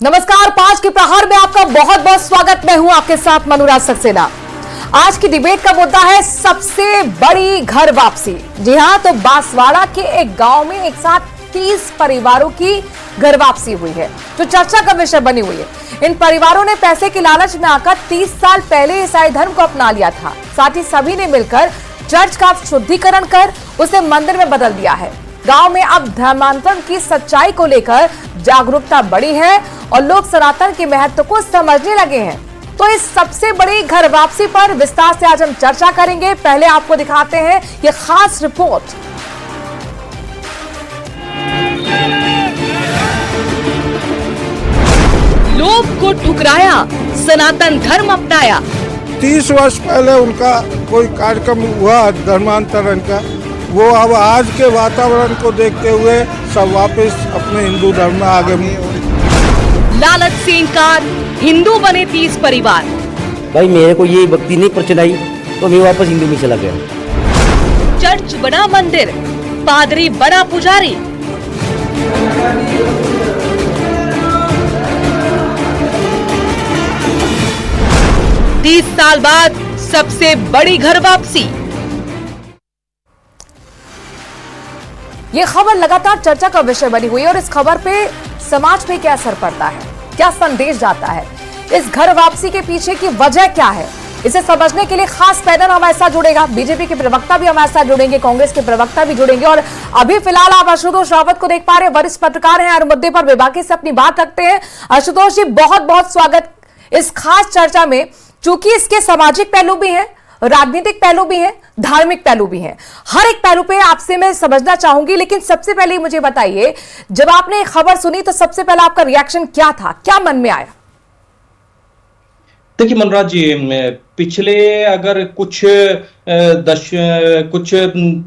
नमस्कार, 5 के प्रहार में आपका बहुत बहुत स्वागत। मैं हूं आपके साथ मनोराज सक्सेना। आज की डिबेट का मुद्दा है सबसे बड़ी घर वापसी। जी हां, तो बांसवाड़ा के एक गांव में एक साथ 30 परिवारों की घर वापसी हुई है, जो चर्चा का विषय बनी हुई है। इन परिवारों ने पैसे के लालच में आकर 30 साल पहले ईसाई धर्म को अपना लिया था। साथ ही सभी ने मिलकर चर्च का शुद्धिकरण कर उसे मंदिर में बदल दिया है। गांव में अब धर्मांतरण की सच्चाई को लेकर जागरूकता बढ़ी है और लोग सनातन के महत्व को समझने लगे हैं। तो इस सबसे बड़ी घर वापसी पर विस्तार से आज हम चर्चा करेंगे। पहले आपको दिखाते हैं ये खास रिपोर्ट। लोभ को ठुकराया, सनातन धर्म अपनाया। 30 वर्ष पहले उनका कोई कार्यक्रम हुआ धर्मांतरण का, वो अब आज के वातावरण को देखते हुए सब वापस अपने हिंदू धर्म में आगे। लालच से इनकार, हिंदू बने 30 परिवार। भाई मेरे को ये भक्ति नहीं पसंद आई तो मैं वापस हिंदू में चला गया। चर्च बना मंदिर, पादरी बना पुजारी। तीस साल बाद सबसे बड़ी घर वापसी। ये खबर लगातार चर्चा का विषय बनी हुई है और इस खबर पे समाज पे क्या असर पड़ता है, क्या संदेश जाता है, इस घर वापसी के पीछे की वजह क्या है, इसे समझने के लिए खास पैनल हमारे साथ जुड़ेगा। बीजेपी के प्रवक्ता भी हमारे साथ जुड़ेंगे, कांग्रेस के प्रवक्ता भी जुड़ेंगे और अभी फिलहाल आप आशुतोष रावत को देख पा रहे हैं, वरिष्ठ पत्रकार हैं, हर मुद्दे पर बेबाकी से अपनी बात रखते हैं। आशुतोष जी, बहुत बहुत स्वागत इस खास चर्चा में। चूंकि इसके सामाजिक पहलू भी हैं, राजनीतिक पहलू भी हैं, धार्मिक पहलू भी हैं, हर एक पहलू पे आपसे मैं समझना चाहूंगी। लेकिन सबसे पहले मुझे बताइए, जब आपने खबर सुनी तो सबसे पहला आपका रिएक्शन क्या था, क्या मन में आया? देखिए मनोराज जी, पिछले अगर कुछ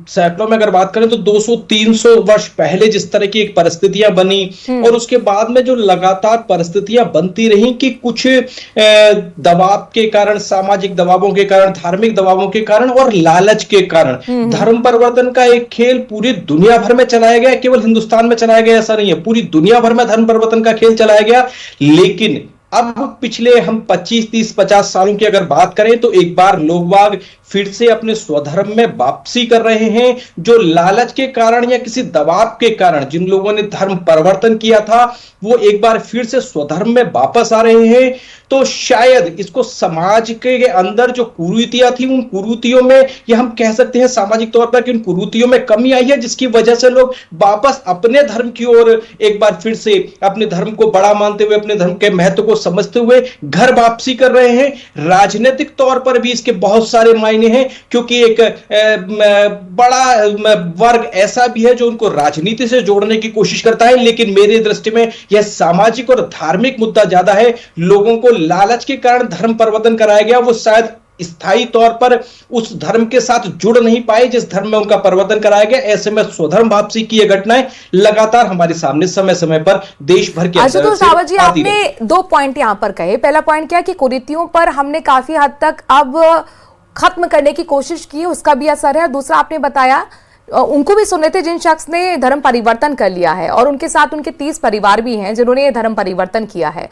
सैकड़ों में अगर बात करें तो 200-300 वर्ष पहले जिस तरह की एक परिस्थितियां बनी और उसके बाद में जो लगातार परिस्थितियां बनती रही कि कुछ दबाव के कारण, सामाजिक दबावों के कारण, धार्मिक दबावों के कारण और लालच के कारण धर्म परिवर्तन का एक खेल पूरी दुनिया भर में चलाया गया। केवल हिंदुस्तान में चलाया गया ऐसा नहीं है, पूरी दुनिया भर में धर्म परिवर्तन का खेल चलाया गया। लेकिन अब पिछले हम 25, 30, 50 सालों की अगर बात करें तो एक बार लोग बाग फिर से अपने स्वधर्म में वापसी कर रहे हैं। जो लालच के कारण या किसी दबाव के कारण जिन लोगों ने धर्म परिवर्तन किया था वो एक बार फिर से स्वधर्म में वापस आ रहे हैं। तो शायद इसको समाज के अंदर जो कुरीतियां थी उन कुरीतियों में, या हम कह सकते हैं सामाजिक तौर पर कि उन कुरीतियों में कमी आई है, जिसकी वजह से लोग वापस अपने धर्म की ओर एक बार फिर से अपने धर्म को बड़ा मानते हुए, अपने धर्म के महत्व को समझते हुए घर वापसी कर रहे हैं। राजनीतिक तौर पर भी इसके बहुत सारे मायने हैं, क्योंकि एक बड़ा वर्ग ऐसा भी है जो उनको राजनीति से जोड़ने की कोशिश करता है। लेकिन मेरी दृष्टि में यह सामाजिक और धार्मिक मुद्दा ज्यादा है। लोगों को लालच के कारण धर्म परिवर्तन कराया गया, वो शायद स्थायी तौर पर उस धर्म के साथ जुड़ नहीं पाए जिस धर्म में उनका परिवर्तन कराया गया। ऐसे में स्वधर्म वापसी की ये घटनाएं लगातार हमारे सामने समय समय पर देश भर के आशुतोष रावत जी, आपने 2 पॉइंट यहां पर कहे। पहला पॉइंट क्या कि कुरीतियों पर हमने काफी हद तक अब खत्म करने की कोशिश की, उसका भी असर है। दूसरा आपने बताया उनको भी सुने थे जिन शख्स ने धर्म परिवर्तन कर लिया है और उनके साथ उनके 30 परिवार भी हैं जिन्होंने धर्म परिवर्तन किया है।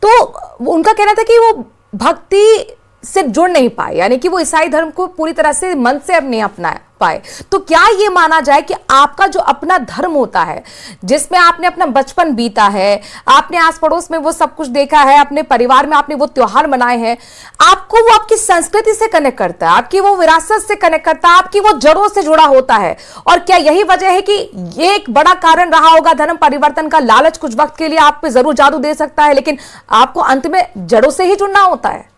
तो उनका कहना था कि वो भक्ति से जुड़ नहीं पाए, यानी कि वो ईसाई धर्म को पूरी तरह से मन से अब नहीं अपना पाए। तो क्या ये माना जाए कि आपका जो अपना धर्म होता है, जिसमें आपने अपना बचपन बीता है, आपने आस पड़ोस में वो सब कुछ देखा है, अपने परिवार में आपने वो त्योहार मनाए हैं, आपको वो आपकी संस्कृति से कनेक्ट करता है, आपकी वो विरासत से कनेक्ट करता है, आपकी वो जड़ों से जुड़ा होता है? और क्या यही वजह है कि ये एक बड़ा कारण रहा होगा धर्म परिवर्तन का? लालच कुछ वक्त के लिए आप पे जरूर जादू दे सकता है, लेकिन आपको अंत में जड़ों से ही जुड़ना होता है।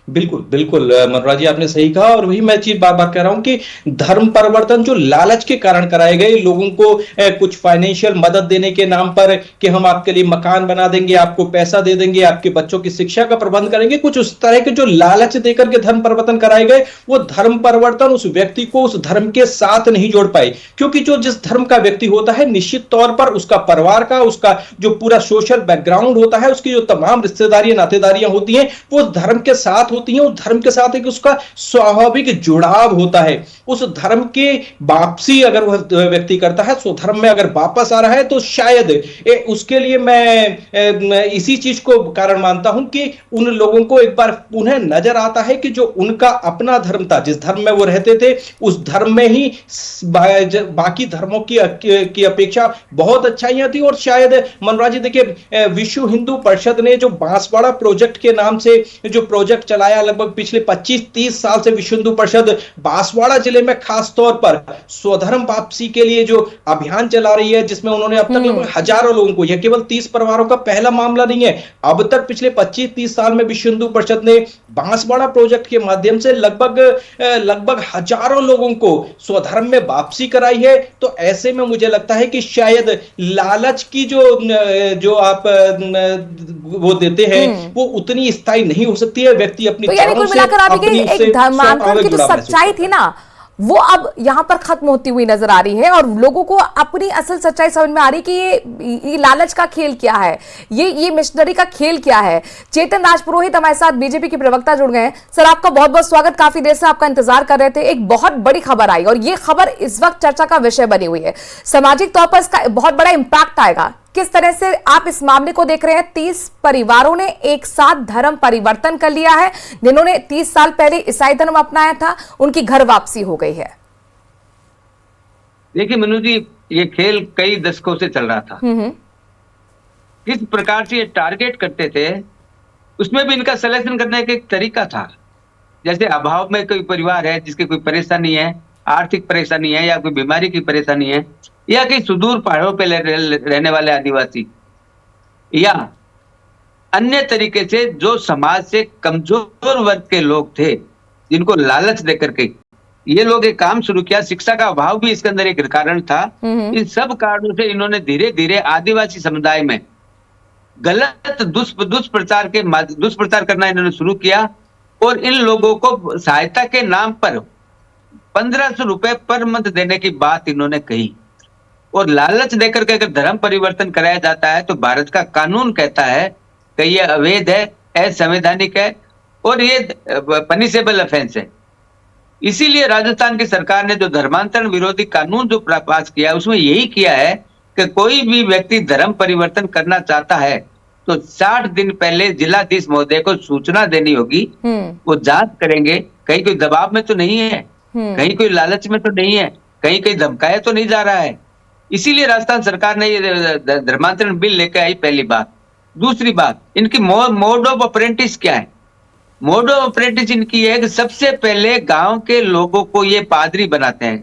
बिल्कुल बिल्कुल मनोराज जी, आपने सही कहा और वही मैं चीज बार बार कह रहा हूं कि धर्म परिवर्तन जो लालच के कारण कराए गए, लोगों को कुछ फाइनेंशियल मदद देने के नाम पर कि हम आपके लिए मकान बना देंगे, आपको पैसा दे देंगे, आपके बच्चों की शिक्षा का प्रबंध करेंगे, कुछ उस तरह के जो लालच देकर के धर्म परिवर्तन कराए गए, वो धर्म परिवर्तन उस व्यक्ति को उस धर्म के साथ नहीं जोड़ पाए। क्योंकि जो जिस धर्म का व्यक्ति होता है निश्चित तौर पर उसका परिवार का, उसका जो पूरा सोशल बैकग्राउंड होता है, उसकी जो तमाम रिश्तेदारियां नातेदारियां होती हैं वो धर्म के साथ होती हैं, उस धर्म के साथ एक उसका स्वाभाविक जुड़ाव होता है। उस धर्म की वापसी अगर वह व्यक्ति करता है, स्वधर्म में अगर वापस आ रहा है, तो शायद उसके लिए मैं इसी चीज को कारण मानता हूं कि उन लोगों को एक बार उन्हें नजर आता है कि जो उनका अपना धर्म था, जिस धर्म में वो रहते थे, उस धर्म में ही बाकी धर्मों की अपेक्षा बहुत अच्छाइयां थी। और शायद मनोराज जी देखिए, विश्व हिंदू परिषद ने जो बांसवाड़ा प्रोजेक्ट के नाम से जो प्रोजेक्ट चलाया, लगभग पिछले 25-30 साल से विश्व हिंदू परिषद बांसवाड़ा जिले में खास तौर पर स्वधर्म वापसी के लिए जो अभियान चला रही है, जिसमें उन्होंने अब तक लगभग हजारों लोगों को, यह केवल 30 परिवारों का पहला मामला नहीं है, अब तक पिछले 25-30 साल में विश्व हिंदू परिषद ने बांसवाड़ा प्रोजेक्ट के माध्यम से लगभग हजारों लोगों को स्वधर्म में वापसी कराई है। तो ऐसे में मुझे लगता है कि शायद लालच की जो आप वो देते हैं वो उतनी स्थायी नहीं हो सकती है। व्यक्ति अपनी तो यानी कुल मिलाकर आप एक धर्मांतरण की जो सच्चाई थी ना, वो अब यहां पर खत्म होती हुई नजर आ रही है और लोगों को अपनी असल सच्चाई समझ में आ रही कि ये लालच का खेल क्या है, ये मिशनरी का खेल क्या है। चेतन राजपुरोहित हमारे साथ बीजेपी के प्रवक्ता जुड़ गए हैं। सर, आपका बहुत बहुत स्वागत। काफी देर से आपका इंतजार कर रहे थे। एक बहुत बड़ी खबर आई और ये खबर इस वक्त चर्चा का विषय बनी हुई है। सामाजिक तौर पर इसका बहुत बड़ा इंपैक्ट आएगा। किस तरह से आप इस मामले को देख रहे हैं? 30 परिवारों ने एक साथ धर्म परिवर्तन कर लिया है। जिन्होंने 30 साल पहले ईसाई धर्म अपनाया था, उनकी घर वापसी हो गई है। देखिए मनु जी, ये खेल कई दशकों से चल रहा था। किस प्रकार से ये टारगेट करते थे, उसमें भी इनका सिलेक्शन करने का एक तरीका था। जैसे अभाव में कोई परिवार है जिसकी कोई परेशानी है, आर्थिक परेशानी है या कोई बीमारी की परेशानी है, या कहीं सुदूर पहाड़ों पे रहने वाले आदिवासी, या अन्य तरीके से जो समाज से कमजोर वर्ग के लोग थे, जिनको लालच देकर के ये लोग एक काम शुरू किया। शिक्षा का अभाव भी इसके अंदर एक कारण था। इन सब कारणों से इन्होंने धीरे धीरे आदिवासी समुदाय में गलत दुष्प्रचार करना इन्होंने शुरू किया और इन लोगों को सहायता के नाम पर 1500 रुपए पर मंथ देने की बात इन्होंने कही। और लालच देकर के अगर धर्म परिवर्तन कराया जाता है तो भारत का कानून कहता है कि ये अवैध है, असंवैधानिक है और ये पनिशेबल ऑफेंस है। इसीलिए राजस्थान की सरकार ने जो धर्मांतरण विरोधी कानून जो पास किया है, उसमें यही किया है कि कोई भी व्यक्ति धर्म परिवर्तन करना चाहता है तो 60 दिन पहले जिलाधीश महोदय को सूचना देनी होगी। वो जांच करेंगे, कहीं कोई दबाव में तो नहीं है, कहीं कोई लालच में तो नहीं है, कहीं कहीं धमकाया तो नहीं जा रहा है। इसीलिए राजस्थान सरकार ने ये धर्मांतरण बिल लेकर आई, पहली बात। दूसरी बात, इनकी मोड ऑफ ऑपरेंटिस क्या है? मोड ऑफ ऑपरेंटिस इनकी है कि सबसे पहले गांव के लोगों को ये पादरी बनाते हैं,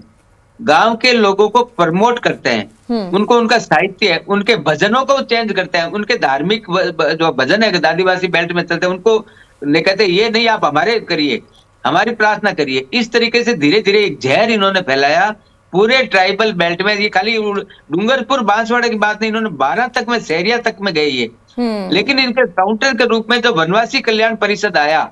गांव के लोगों को प्रमोट करते हैं, उनको उनका साहित्य है, उनके भजनों को चेंज करते हैं, उनके धार्मिक जो भजन है आदिवासी बेल्ट में चलते हैं, उनको कहते हैं ये नहीं आप हमारे करिए, हमारी प्रार्थना करिए। इस तरीके से धीरे धीरे एक जहर इन्होंने फैलाया पूरे ट्राइबल बेल्ट में। ये खाली डूंगरपुर बांसवाड़ा की बात नहीं, इन्होंने 12 तक में, शहरिया तक में गई है। लेकिन इनके काउंटर के रूप में जब वनवासी कल्याण परिषद आया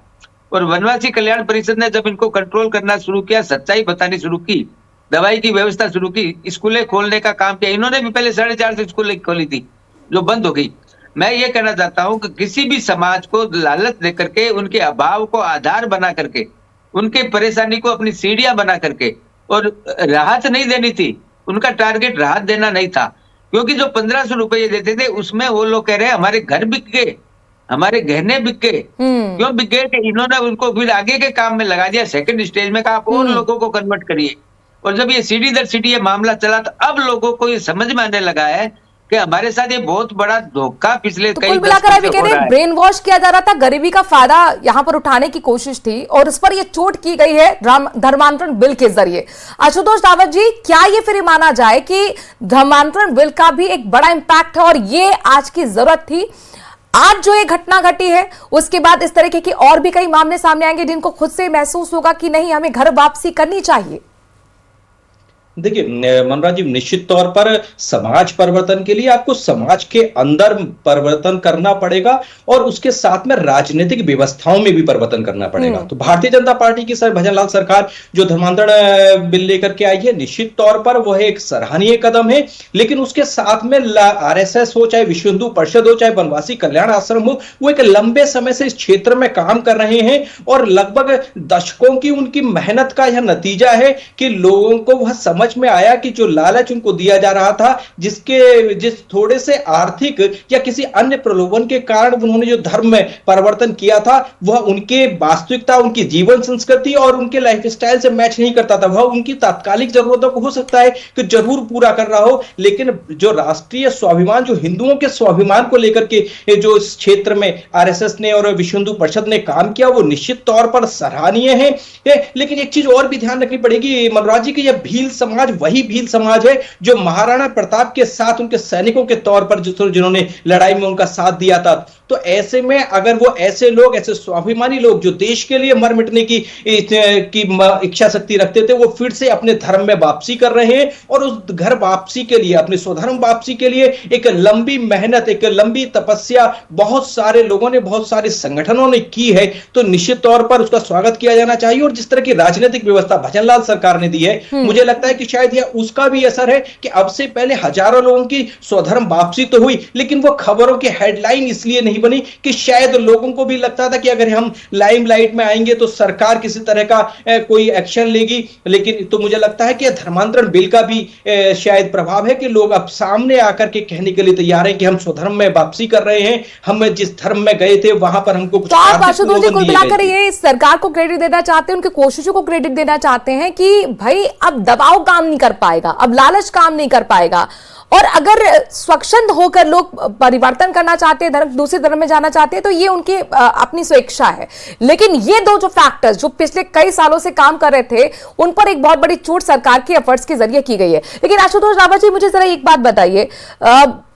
और वनवासी कल्याण परिषद ने जब इनको कंट्रोल करना शुरू किया, सच्चाई बतानी शुरू की, दवाई की व्यवस्था शुरू की, स्कूलें खोलने का काम किया। इन्होंने भी पहले 450 स्कूलें खोली थी जो बंद हो गई। मैं ये कहना चाहता हूं कि किसी भी समाज को लालच देकर के, उनके अभाव को आधार बना करके, उनके परेशानी को अपनी सीढ़ियां बना करके, और राहत नहीं देनी थी। उनका टारगेट राहत देना नहीं था, क्योंकि जो 1500 रुपए देते थे उसमें वो लोग कह रहे हैं हमारे घर बिक गए, हमारे गहने बिक गए। क्यों बिक गए? कि इन्होंने उनको फिर आगे के काम में लगा दिया। सेकंड स्टेज में कहा आप और लोगों को कन्वर्ट करिए। और जब ये सीढ़ी दर सीढ़ी ये मामला चला तो अब लोगों को ये समझ में आने लगा है कि हमारे साथ ये बहुत बड़ा धोखा पिछले कई कुल मिलाकर अभी कह रहे हैं ब्रेन वॉश किया जा रहा था, गरीबी का फायदा यहां पर उठाने की कोशिश थी और इस पर ये चोट की गई है धर्मांतरण बिल के जरिए। आशुतोष रावत जी, क्या ये फिर माना जाए कि धर्मांतरण बिल का भी एक बड़ा इंपैक्ट है और ये आज की जरूरत थी? आज जो ये घटना घटी है उसके बाद इस तरीके के और भी कई मामले सामने आएंगे जिनको खुद से महसूस होगा कि नहीं, हमें घर वापसी करनी चाहिए। देखिए मनोज जी, निश्चित तौर पर समाज परिवर्तन के लिए आपको समाज के अंदर परिवर्तन करना पड़ेगा और उसके साथ में राजनीतिक व्यवस्थाओं में भी परिवर्तन करना पड़ेगा। तो भारतीय जनता पार्टी की सर भजनलाल सरकार जो धर्मांतरण बिल लेकर के आई है, निश्चित तौर पर वह एक सराहनीय कदम है, लेकिन उसके साथ में आरएसएस हो, चाहे विश्व हिंदू परिषद हो, चाहे वनवासी कल्याण आश्रम हो, वो एक लंबे समय से इस क्षेत्र में काम कर रहे हैं और लगभग दशकों की उनकी मेहनत का यह नतीजा है कि लोगों को वह समझ में आया कि जो लालच उनको दिया जा रहा था, जिस थोड़े से आर्थिक या किसी अन्य प्रलोभन के कारण उन्होंने जो धर्म में परिवर्तन किया था, वह उनके वास्तविकता, उनकी जीवन संस्कृति और उनके लाइफस्टाइल से मैच नहीं करता था। वह उनकी तात्कालिक जरूरतों को हो सकता है कि जरूर पूरा कर रहा हो, लेकिन जो राष्ट्रीय स्वाभिमान, जो हिंदुओं के स्वाभिमान को लेकर के जो इस क्षेत्र में आरएसएस ने और विश्व हिंदू परिषद ने काम किया, वो निश्चित तौर पर सराहनीय है। लेकिन एक चीज और भी ध्यान रखनी पड़ेगी मनोज जी, कि यह भील समाज वही भील समाज है जो महाराणा प्रताप के साथ उनके सैनिकों के तौर पर जिन्होंने लड़ाई में उनका साथ दिया था। तो ऐसे में अगर वो ऐसे लोग, ऐसे स्वाभिमानी लोग जो देश के लिए मर मिटने की इच्छा शक्ति रखते थे, वो फिर से अपने धर्म में वापसी कर रहे हैं और उस घर वापसी के लिए, अपने स्वधर्म वापसी के लिए एक लंबी मेहनत, एक लंबी तपस्या बहुत सारे लोगों ने, बहुत सारे संगठनों ने की है। तो निश्चित तौर पर उसका स्वागत किया जाना चाहिए। और जिस तरह की राजनीतिक व्यवस्था भजनलाल सरकार ने दी है, मुझे लगता है कि शायद यह उसका भी असर है कि अब से पहले हजारों लोगों की स्वधर्म वापसी तो हुई, लेकिन वो खबरों की हेडलाइन इसलिए नहीं बनी कि शायद लोगों को भी लगता था कि अगर हम लाइमलाइट में आएंगे तो सरकार किसी तरह का कोई एक्शन लेगी। लेकिन तो मुझे लगता है कि धर्मांतरण बिल का भी शायद प्रभाव है कि लोग अब सामने आकर के कहने के लिए तैयार हैं कि हम स्वधर्म में वापसी कर रहे हैं, हम जिस धर्म में गए थे वहां पर हमको कुछ। तो आप आशुतोष जी कुल मिलाकर ये सरकार को क्रेडिट देना चाहते हैं, उनकी कोशिशों को क्रेडिट देना चाहते हैं कि भाई अब दबाव काम नहीं कर पाएगा, अब लालच काम नहीं कर पाएगा, और अगर स्वच्छंद होकर लोग परिवर्तन करना चाहते हैं, धर्म दूसरे धर्म में जाना चाहते हैं, तो ये उनकी अपनी स्वेच्छा है। लेकिन ये दो जो फैक्टर्स जो पिछले कई सालों से काम कर रहे थे, उन पर एक बहुत बड़ी चोट सरकार के एफर्ट्स के जरिए की गई है। लेकिन आशुतोष रावत जी, मुझे जरा एक बात बताइए,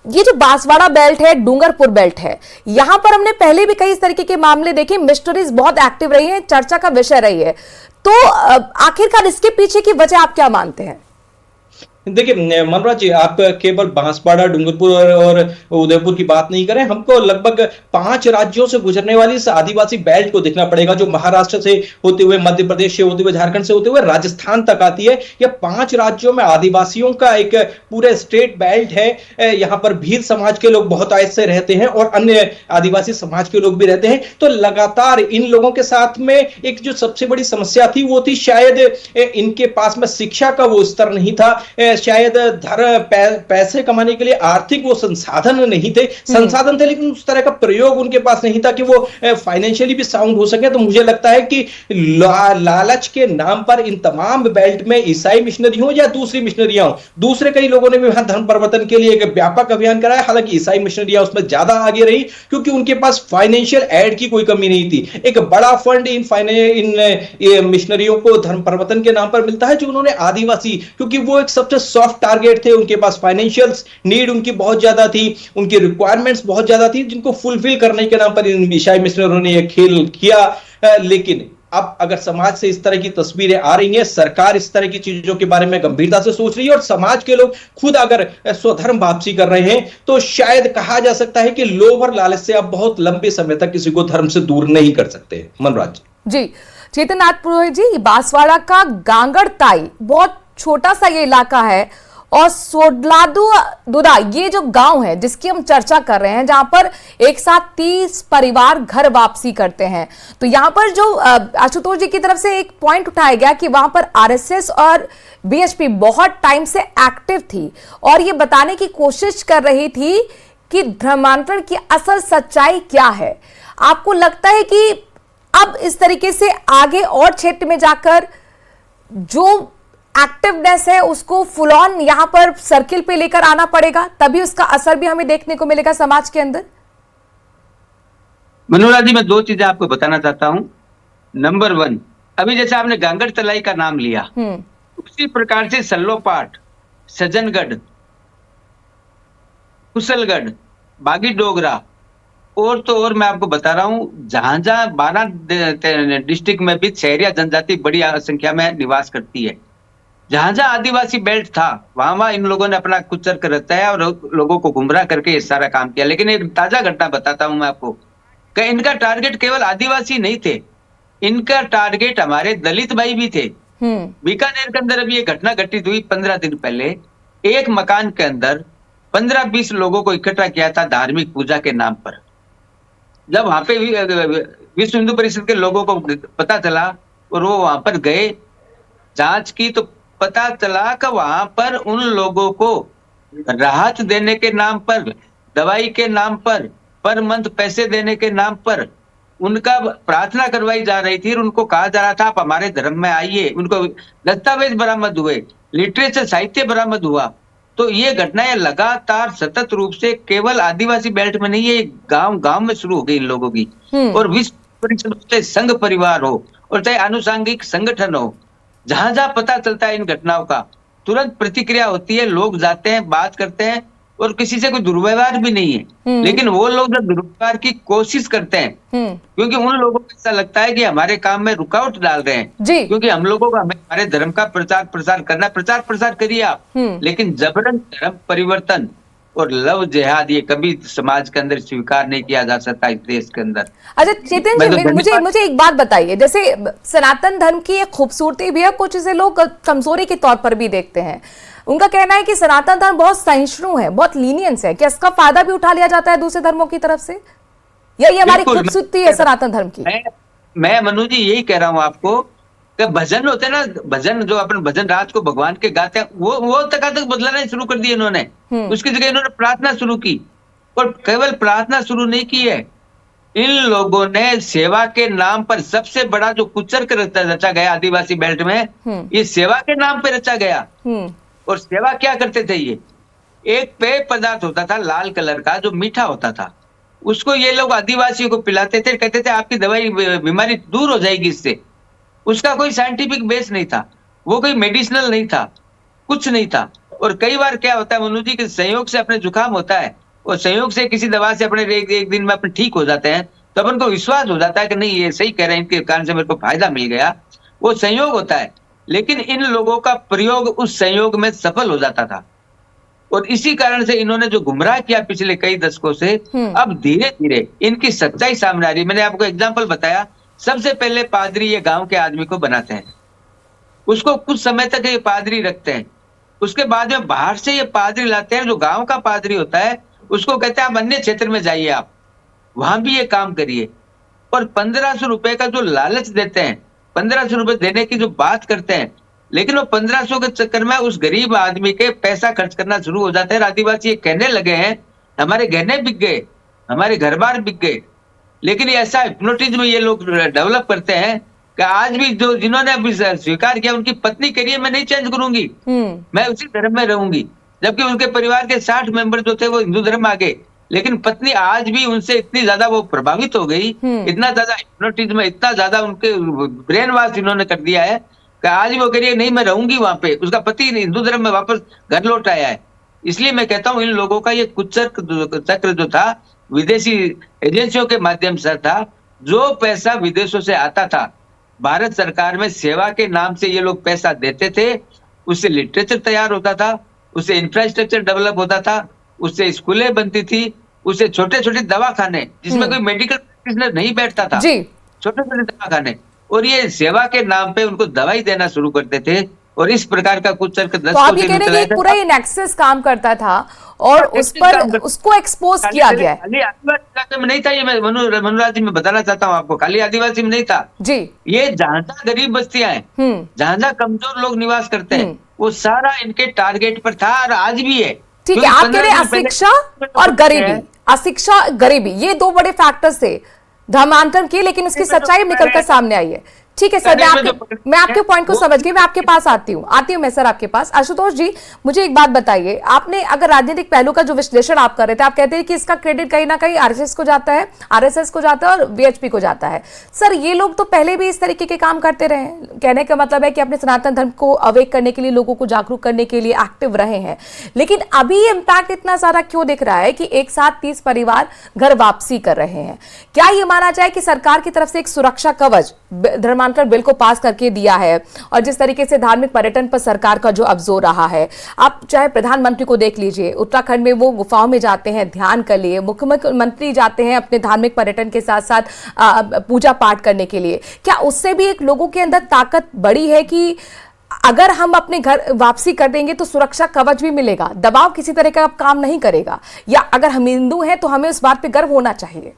ये जो बांसवाड़ा बेल्ट है, डूंगरपुर बेल्ट है, यहां पर हमने पहले भी कई इस तरीके के मामले देखे, मिस्ट्रीज बहुत एक्टिव रही है, चर्चा का विषय रही है। तो आखिरकार इसके पीछे की वजह आप क्या मानते हैं? देखिए मनोज जी, आप केवल बांसवाड़ा, डूंगरपुर और उदयपुर की बात नहीं करें, हमको लगभग 5 राज्यों से गुजरने वाली इस आदिवासी बेल्ट को देखना पड़ेगा, जो महाराष्ट्र से होते हुए, मध्य प्रदेश से होते हुए, झारखंड से होते हुए राजस्थान तक आती है। यह 5 राज्यों में आदिवासियों का एक पूरे स्टेट बेल्ट है। यहाँ पर भील समाज के लोग बहुत आयत से रहते हैं और अन्य आदिवासी समाज के लोग भी रहते हैं। तो लगातार इन लोगों के साथ में एक जो सबसे बड़ी समस्या थी, वो थी शायद इनके पास में शिक्षा का वो स्तर नहीं था, शायद पैसे कमाने के लिए आर्थिक वो संसाधन नहीं थे, संसाधन थे लेकिन उस तरह का प्रयोग उनके पास नहीं था कि वो फाइनेंशियली भी साउंड हो सके। तो मुझे लगता है कि लालच के नाम पर इन तमाम बेल्ट में ईसाई मिशनरी हो या दूसरी मिशनरियां हो, दूसरे कई लोगों ने भी वहां धर्म परिवर्तन के लिए एक व्यापक अभियान कराया। हालांकि ईसाई मिशनरियां उसमें ज्यादा आगे रही क्योंकि उनके पास फाइनेंशियल एड की कोई कमी नहीं थी। एक बड़ा फंड इन मिशनरियों को धर्म परिवर्तन के नाम पर मिलता है, जो उन्होंने आदिवासी, क्योंकि वो एक सबसे सॉफ्ट टारगेट थे, उनके पास फाइनेंशियल नीड उनकी बहुत ज्यादा थी, उनकी रिक्वायरमेंट्स बहुत ज्यादा थी, जिनको फुलफिल करने के नाम पर इन ईसाई मिशनरियों ने यह खेल किया। लेकिन अब अगर समाज से इस तरह की तस्वीरें आ रही हैं, सरकार इस तरह की चीजों के बारे में गंभीरता से सोच रही है और समाज के लोग खुद अगर स्वधर्म वापसी कर रहे हैं, तो शायद कहा जा सकता है कि लोभ और लालच से अब बहुत लंबे समय तक किसी को धर्म से दूर नहीं कर सकते। मनराज जी, चेतननाथ पुरोहित जी, बांसवाड़ा का गांगड़ताई बहुत छोटा सा ये इलाका है और सोडलादुदा ये जो गांव है जिसकी हम चर्चा कर रहे हैं, जहां पर एक साथ 30 परिवार घर वापसी करते हैं। तो यहां पर जो आशुतोष जी की तरफ से एक पॉइंट उठाया गया कि वहां पर आरएसएस और बीएचपी बहुत टाइम से एक्टिव थी और ये बताने की कोशिश कर रही थी कि धर्मांतरण की असल सच्चाई क्या है। आपको लगता है कि अब इस तरीके से आगे और क्षेत्र में जाकर जो एक्टिवनेस है उसको फुल ऑन यहां पर सर्किल पे लेकर आना पड़ेगा, तभी उसका असर भी हमें देखने को मिलेगा समाज के अंदर? मनोराज जी, मैं 2 चीजें आपको बताना चाहता हूं। नंबर 1, अभी जैसे आपने गांगड़ तलाई का नाम लिया, उसी प्रकार से सल्लोपाट, सज्जनगढ़, कुशलगढ़, बागी डोगरा और तो और मैं आपको बता रहा हूं, जहां 12 डिस्ट्रिक्ट में भी शहरिया जनजाति बड़ी संख्या में निवास करती है। जहां जहां आदिवासी बेल्ट था वहां वहां इन लोगों ने अपना कुचर कर रचाया और लोगों को गुमराह करके ये सारा काम किया। लेकिन एक ताजा घटना बताता हूं मैं आपको कि इनका टारगेट केवल आदिवासी नहीं थे, इनका टारगेट हमारे दलित भाई भी थे। बीकानेर के अंदर अभी ये घटना घटित हुई 15 दिन पहले। एक मकान के अंदर 15-20 लोगों को इकट्ठा किया था धार्मिक पूजा के नाम पर। जब वहां पे विश्व हिंदू परिषद के लोगों को पता चला और वो वहां पर गए, जांच की, तो पता चला कि वहां पर उन लोगों को राहत देने के नाम पर, दवाई के नाम पर मंथ पैसे देने के नाम पर उनका प्रार्थना करवाई जा रही थी और उनको कहा जा रहा था आप हमारे धर्म में आइए। उनको दस्तावेज बरामद हुए, लिटरेचर साहित्य बरामद हुआ। तो ये घटनाएं लगातार सतत रूप से केवल आदिवासी बेल्ट में नहीं है, गांव गांव में शुरू हो गई इन लोगों की। और विश्व परिषद चाहे संघ परिवार हो और चाहे आनुषंगिक संगठन हो, जहां जहां पता चलता है इन घटनाओं का तुरंत प्रतिक्रिया होती है, लोग जाते हैं, बात करते हैं और किसी से कोई दुर्व्यवहार भी नहीं है। लेकिन वो लोग जब दुर्व्यवहार की कोशिश करते हैं, क्योंकि उन लोगों को ऐसा लगता है कि हमारे काम में रुकावट डाल रहे हैं, क्योंकि हम लोगों को हमारे धर्म का प्रचार प्रसार करना, प्रचार प्रसार करिए आप, लेकिन जबरन धर्म परिवर्तन और लव जिहाद ये कभी समाज के अंदर स्वीकार नहीं किया जा सकता इस देश के अंदर। अच्छा चेतन जी, मुझे एक बात बताइए, जैसे सनातन धर्म की एक खूबसूरती भी है, कुछ इसे लोग कमजोरी के तौर पर भी देखते हैं। उनका कहना है कि सनातन धर्म बहुत सहिष्णु है, बहुत लीनियंस है, क्या इसका फायदा भी उठा लिया जाता है दूसरे धर्मों की तरफ से, या ये हमारी खूबसूरती है सनातन धर्म की? मैं मनु जी यही कह रहा हूँ आपको कि भजन होते हैं ना, भजन जो अपन भजन रात को भगवान के गाते हैं, वो तक बदलाना शुरू कर दिए इन्होंने। उसकी जगह इन्होंने प्रार्थना शुरू की, और केवल प्रार्थना शुरू नहीं की है, इन लोगों ने सेवा के नाम पर सबसे बड़ा जो कुचर कर रचा गया आदिवासी बेल्ट में, ये सेवा के नाम पर रचा गया। और सेवा क्या करते थे, ये एक पेय पदार्थ होता था लाल कलर का जो मीठा होता था, उसको ये लोग आदिवासियों को पिलाते थे, कहते थे आपकी दवाई बीमारी दूर हो जाएगी इससे। उसका कोई साइंटिफिक बेस नहीं था, वो कोई मेडिसिनल नहीं था, कुछ नहीं था। और कई बार क्या होता है मनु जी कि संयोग से अपने जुकाम होता है और संयोग से किसी दवा से अपने एक दिन में अपने ठीक हो जाते हैं, तो अपन को विश्वास हो जाता है कि नहीं ये सही कह रहे हैं, इनके कारण से मेरे को फायदा मिल गया, वो संयोग होता है। लेकिन इन लोगों का प्रयोग उस संयोग में सफल हो जाता था, और इसी कारण से इन्होंने जो गुमराह किया पिछले कई दशकों से, अब धीरे धीरे इनकी सच्चाई सामने आ रही है। मैंने आपको एग्जांपल बताया, सबसे पहले पादरी ये गांव के आदमी को बनाते हैं, उसको कुछ समय तक ये पादरी रखते हैं, उसके बाद में बाहर से ये पादरी लाते हैं, जो गांव का पादरी होता है उसको कहते हैं आप अन्य क्षेत्र में जाइए, आप वहां भी ये काम करिए। और 1500 रुपए का जो लालच देते हैं, 1500 रुपए देने की जो बात करते हैं, लेकिन वो 1500 के चक्कर में उस गरीब आदमी के पैसा खर्च करना शुरू हो जाता है। आदिवासी ये कहने लगे हैं हमारे गहने बिक गए, हमारे घर बार बिक गए। लेकिन ऐसा हिप्नोटिज्म ये लोग डेवलप करते हैं कि आज भी जो जिन्होंने अभी स्वीकार किया, उनकी पत्नी कह रही है मैं नहीं चेंज करूंगी, मैं उसी धर्म में रहूंगी, जबकि उनके परिवार के 60 मेंबर जो थे वो हिंदू धर्म आ गए। लेकिन पत्नी आज भी उनसे इतनी ज्यादा वो प्रभावित हो गई, इतना ज्यादा हिप्नोटिज्म, इतना ज्यादा उनके ब्रेन वॉश इन्होंने कर दिया है कि आज वो कह रही है नहीं मैं रहूंगी वहां पे। उसका पति हिंदू धर्म में वापस घर लौट आया है। इसलिए मैं कहता हूं इन लोगों का ये चक्र जो था विदेशी एजेंसियों के माध्यम से था, जो पैसा विदेशों से आता था भारत सरकार में सेवा के नाम से ये लोग पैसा देते थे, उससे लिटरेचर तैयार होता था, उससे इंफ्रास्ट्रक्चर डेवलप होता था, उससे स्कूलें बनती थी, उससे छोटे छोटे दवाखाने जिसमें कोई मेडिकल प्रैक्टिशनर नहीं बैठता था, छोटे छोटे दवाखाने, और ये सेवा के नाम पे उनको दवाई देना शुरू करते थे। और इस प्रकार का कुछ चल तो आप ये कह रहे हैं कि पूरा ये नेक्सस काम करता था और उस पर उसको एक्सपोज किया गया है। खाली आदिवासी इलाके में नहीं था ये, मैं मनुराज जी मैं बताना चाहता हूँ आपको, खाली आदिवासी में नहीं था जी, ये जहां जहां गरीब बस्तियां हैं, जहां जहां कमजोर लोग निवास करते हैं, वो सारा इनके टारगेट पर था और आज भी है। ठीक है, आप कह रहे हैं अशिक्षा और गरीबी, अशिक्षा गरीबी ये दो बड़े फैक्टर्स थे धर्मांतरण के, लेकिन उसकी सच्चाई निकलकर सामने आई है। ठीक है सर, मैं आपके पॉइंट को समझ गई, मैं आपके पास आती हूँ मैं सर आपके पास। आशुतोष जी मुझे एक बात बताइए, आपने अगर राजनीतिक पहलू का जो विश्लेषण आप कर रहे थे, आप कहते हैं कि इसका क्रेडिट कहीं ना कहीं आरएसएस को जाता है, आरएसएस को जाता है और वीएचपी को जाता है। सर ये लोग तो पहले भी इस तरीके के काम करते रहे हैं, कहने का मतलब है कि अपने सनातन धर्म को अवेक करने के लिए, लोगों को जागरूक करने के लिए एक्टिव रहे हैं, लेकिन अभी ये इम्पैक्ट इतना सारा क्यों दिख रहा है कि एक साथ 30 परिवार घर वापसी कर रहे हैं? क्या ये माना जाए कि सरकार की तरफ से एक सुरक्षा कवच धर्मांतरण बिल को पास करके दिया है और जिस तरीके से धार्मिक पर्यटन पर सरकार का जो अब जोर रहा है, आप चाहे प्रधानमंत्री को देख लीजिए, उत्तराखंड में वो गुफाओं में जाते हैं ध्यान कर लिए, मुख्यमंत्री जाते हैं अपने धार्मिक पर्यटन के साथ साथ पूजा पाठ करने के लिए। क्या उससे भी एक लोगों के अंदर ताकत बड़ी है कि अगर हम अपने घर वापसी कर देंगे तो सुरक्षा कवच भी मिलेगा, दबाव किसी तरह का काम नहीं करेगा, या अगर हम हिंदू हैं तो हमें उस बात पे गर्व होना चाहिए?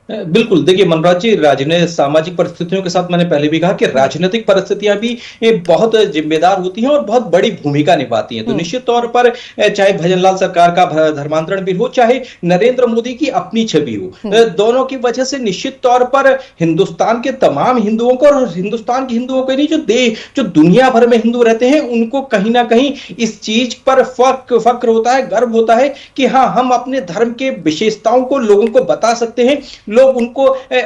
बिल्कुल, देखिए मनोज जी, राजनीतिक सामाजिक परिस्थितियों के साथ मैंने पहले भी कहा कि राजनीतिक परिस्थितियां भी बहुत जिम्मेदार होती हैं और बहुत बड़ी भूमिका निभाती हैं। तो निश्चित तौर पर चाहे भजनलाल सरकार का धर्मांतरण बिल हो, चाहे नरेंद्र मोदी की अपनी छवि हो, दोनों की वजह से निश्चित तौर पर हिंदुस्तान के तमाम हिंदुओं को, और हिंदुस्तान के हिंदुओं को नहीं, जो दुनिया भर में हिंदू रहते हैं, उनको कहीं ना कहीं इस चीज पर फक्र होता है, गर्व होता है कि हाँ, हम अपने धर्म के विशेषताओं को लोगों को बता सकते हैं, लोग उनको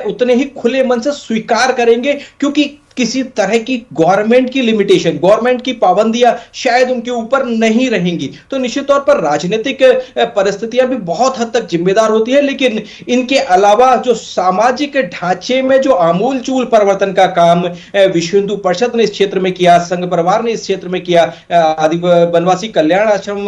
उतने ही खुले मन से स्वीकार करेंगे, क्योंकि किसी तरह की गवर्नमेंट की लिमिटेशन, गवर्नमेंट की पाबंदियां शायद उनके ऊपर नहीं रहेंगी। तो निश्चित तौर पर राजनीतिक परिस्थितियां भी बहुत हद तक जिम्मेदार होती है, लेकिन इनके अलावा जो सामाजिक ढांचे में जो आमूलचूल परिवर्तन का काम विश्व हिंदू परिषद ने इस क्षेत्र में किया, संघ परिवार ने इस क्षेत्र में किया, आदि वनवासी कल्याण आश्रम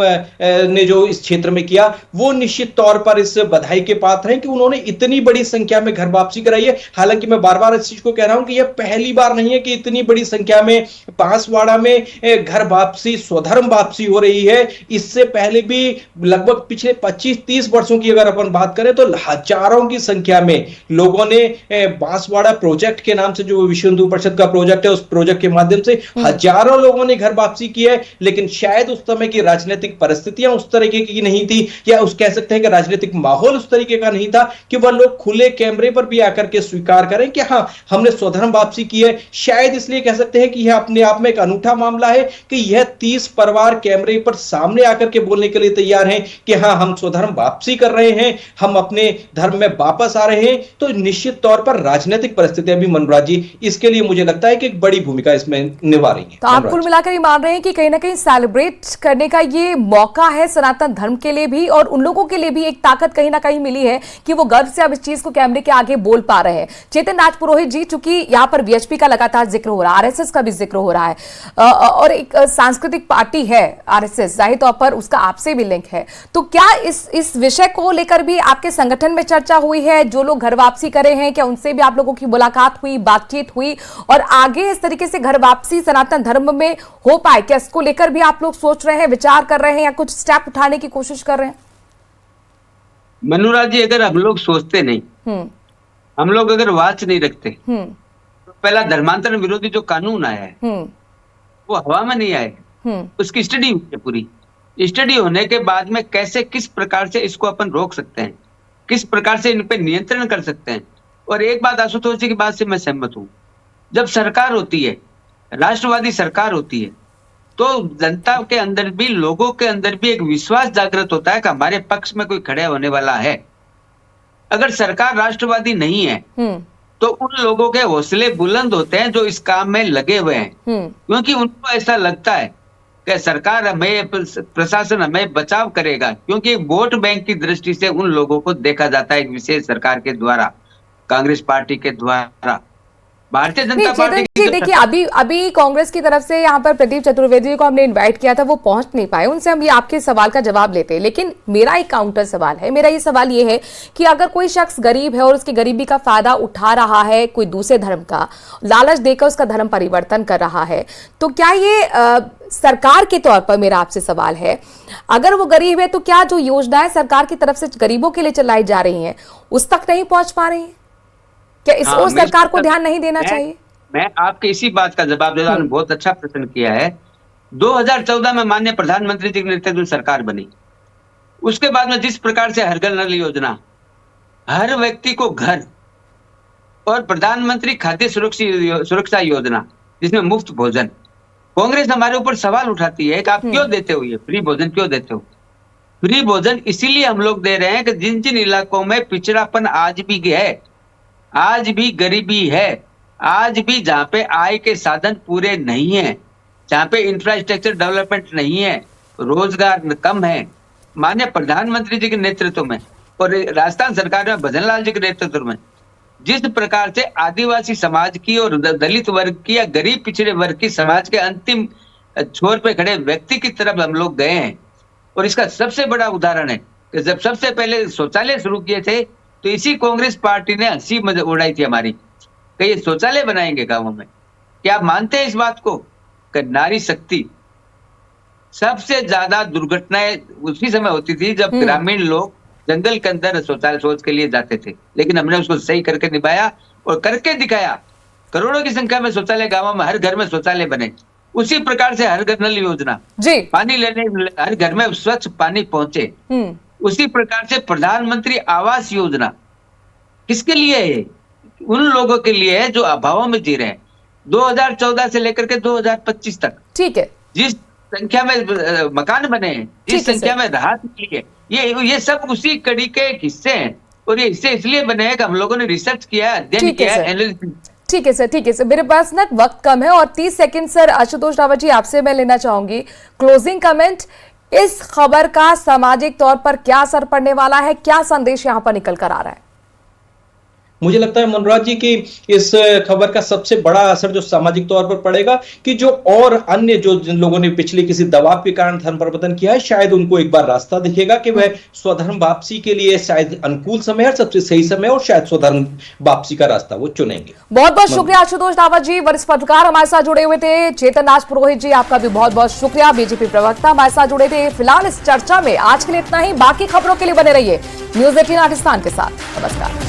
ने जो इस क्षेत्र में किया, वो निश्चित तौर पर इस बधाई के पात्र हैं कि उन्होंने इतनी बड़ी संख्या में घर वापसी कराई है। हालांकि मैं बार बार इस चीज को कह रहा हूं कि यह पहली बार नहीं है कि इतनी बड़ी संख्या में बांसवाड़ा में घर वापसी, स्वधर्म वापसी हो रही है। इससे पहले भी लगभग पिछले 25-30 वर्षों की अगर अपन बात करें तो हजारों की संख्या में लोगों ने बांसवाड़ा प्रोजेक्ट के नाम से, जो विश्व हिंदू परिषद का प्रोजेक्ट है, उस प्रोजेक्ट के माध्यम से हजारों लोगों ने घर वापसी की है। लेकिन शायद उस समय की राजनीतिक परिस्थितियां उस तरीके की नहीं थी, या उस कह सकते हैं कि राजनीतिक माहौल उस तरीके का नहीं था कि वह लोग खुले कैमरे पर भी आकर के स्वीकार करें कि हाँ, हमने स्वधर्म वापसी की है। शायद इसलिए कह सकते हैं कि यह अपने आप में एक अनूठा मामला है कि यह 30 परिवार कैमरे पर सामने आकर के बोलने के लिए तैयार हैं कि हाँ, हम स्वधर्म वापसी कर रहे हैं, हम अपने धर्म में वापस आ रहे हैं। तो निश्चित तौर पर राजनीतिक परिस्थितियां भी मनोज जी इसके लिए मुझे लगता है कि एक बड़ी भूमिका इसमें निभा रही है। तो आप कुल मिलाकर ये मान रहे हैं कि कहीं ना कहीं सेलिब्रेट करने का ये मौका है सनातन धर्म के लिए भी, और उन लोगों के लिए भी एक ताकत कहीं ना कहीं मिली है कि वो गर्व से अब इस चीज को कैमरे के आगे बोल पा रहे हैं। चेतन राजपुरोहित जी, चूंकि यहाँ पर वीएचपी का लगातार जिक्र हो रहा है, आरएसएस का भी जिक्र हो रहा है, और एक सांस्कृतिक पार्टी है आरएसएस, जाहिर तौर पर उसका आपसे भी लिंक है, तो क्या इस विषय को लेकर भी आपके संगठन में चर्चा हुई है? जो लोग घर वापसी करे हैं, क्या उनसे भी आप लोगों की मुलाकात हुई, बातचीत हुई, और आगे इस तरीके से घर वापसी सनातन धर्म में हो पाए, क्या इसको लेकर भी आप लोग सोच रहे हैं, विचार कर रहे हैं, या कुछ स्टेप उठाने की कोशिश कर रहे हैं? मनुराज जी, अगर हम लोग सोचते नहीं, हम लोग अगर वाच नहीं रखते, पहला धर्मांतरण विरोधी जो कानून आया है वो हवा में नहीं आया, उसकी स्टडी हुई है। पूरी स्टडी होने के बाद में कैसे, किस प्रकार से इसको अपन रोक सकते हैं, किस प्रकार से इन पे नियंत्रण कर सकते हैं। और एक बात आशुतोष जी की बात से मैं सहमत हूं, जब सरकार होती है, राष्ट्रवादी सरकार होती है, तो जनता के अंदर भी, लोगों के अंदर भी एक विश्वास जागृत होता है कि हमारे पक्ष में कोई खड़े होने वाला है। अगर सरकार राष्ट्रवादी नहीं है तो उन लोगों के हौसले बुलंद होते हैं जो इस काम में लगे हुए हैं, क्योंकि उनको ऐसा लगता है कि सरकार हमें, प्रशासन हमें बचाव करेगा, क्योंकि वोट बैंक की दृष्टि से उन लोगों को देखा जाता है एक विशेष सरकार के द्वारा, कांग्रेस पार्टी के द्वारा, भारतीय जनता पार्टी। देखिए, अभी कांग्रेस की तरफ से यहाँ पर प्रदीप चतुर्वेदी को हमने इनवाइट किया था, वो पहुंच नहीं पाए, उनसे हम ये आपके सवाल का जवाब लेते हैं। लेकिन मेरा एक काउंटर सवाल है, मेरा ये सवाल ये है कि अगर कोई शख्स गरीब है और उसकी गरीबी का फायदा उठा रहा है कोई दूसरे धर्म का, लालच देकर उसका धर्म परिवर्तन कर रहा है, तो क्या ये सरकार के तौर पर मेरा आपसे सवाल है, अगर वो गरीब है तो क्या जो योजनाएं सरकार की तरफ से गरीबों के लिए चलाई जा रही हैं उस तक नहीं पहुंच पा रही है? क्या इस ओर सरकार को ध्यान नहीं देना चाहिए? मैं आपके इसी बात का जवाब देता हूं। बहुत अच्छा प्रश्न किया है। 2014 में माननीय प्रधानमंत्री जी के नेतृत्व में सरकार बनी, उसके बाद में जिस प्रकार से हर घर नल योजना, हर व्यक्ति को घर, और प्रधानमंत्री खाद्य सुरक्षा योजना जिसमें मुफ्त भोजन, कांग्रेस हमारे ऊपर सवाल उठाती है कि आप क्यों देते हो, ये फ्री भोजन क्यों देते हो? फ्री भोजन इसीलिए हम लोग दे रहे हैं कि जिन जिन इलाकों में पिछड़ापन आज भी है, आज भी गरीबी है, आज भी जहाँ पे आय के साधन पूरे नहीं है, जहाँ पे इंफ्रास्ट्रक्चर डेवलपमेंट नहीं है, रोजगार कम है, माननीय प्रधानमंत्री जी के नेतृत्व में और राजस्थान सरकार में भजनलाल जी के नेतृत्व में जिस प्रकार से आदिवासी समाज की और दलित वर्ग की या गरीब पिछड़े वर्ग की समाज के अंतिम छोर पे खड़े व्यक्ति की तरफ हम लोग गए हैं। और इसका सबसे बड़ा उदाहरण है कि जब सबसे पहले शौचालय शुरू किए थे तो इसी कांग्रेस पार्टी ने हंसी मजाक उड़ाई थी हमारी कि ये शौचालय बनाएंगे गांवों में। क्या आप मानते हैं इस बात को कि नारी शक्ति, सबसे ज्यादा दुर्घटनाएं उसी समय होती थी जब ग्रामीण लोग जंगल के अंदर शौचालय शौच के लिए जाते थे, लेकिन हमने उसको सही करके निभाया और करके दिखाया। करोड़ों की संख्या में शौचालय गांवों में, हर घर में शौचालय बने। उसी प्रकार से हर घर नल योजना, जी, पानी लेने हर घर में स्वच्छ पानी पहुंचे। उसी प्रकार से प्रधानमंत्री आवास योजना किसके लिए है? उन लोगों के लिए है जो अभावों में जी रहे हैं। 2014 से लेकर के 2025 तक ठीक है, जिस संख्या में मकान बने हैं, जिस संख्या में राहत मिली है, ये सब उसी कड़ी के एक हिस्से हैं। और ये हिस्से इसलिए बने हैं कि हम लोगों ने रिसर्च किया है, अध्ययन किया है, एनालिसिस। ठीक है सर, ठीक है सर, मेरे पास ना वक्त कम है और 30 सेकंड सर आशुतोष रावत जी आपसे मैं लेना चाहूंगी क्लोजिंग कमेंट। इस खबर का सामाजिक तौर पर क्या असर पड़ने वाला है, क्या संदेश यहां पर निकल कर आ रहा है? मुझे लगता है मनोराज जी कि इस खबर का सबसे बड़ा असर जो सामाजिक तौर पर पड़ेगा कि जो और अन्य जो जिन लोगों ने पिछले किसी दबाव के कारण धर्म परिवर्तन किया है, शायद उनको एक बार रास्ता दिखेगा कि वह स्वधर्म वापसी के लिए शायद अनुकूल समय है, सबसे सही समय, और शायद स्वधर्म वापसी का रास्ता वो चुनेंगे। बहुत बहुत शुक्रिया आशुतोष रावत जी, वरिष्ठ पत्रकार हमारे साथ जुड़े हुए थे। चेतन राज पुरोहित जी आपका भी बहुत बहुत शुक्रिया, बीजेपी प्रवक्ता हमारे साथ जुड़े थे। फिलहाल इस चर्चा में आज के लिए इतना ही, बाकी खबरों के लिए बने रहिए न्यूज़ 18 पाकिस्तान के साथ। नमस्कार।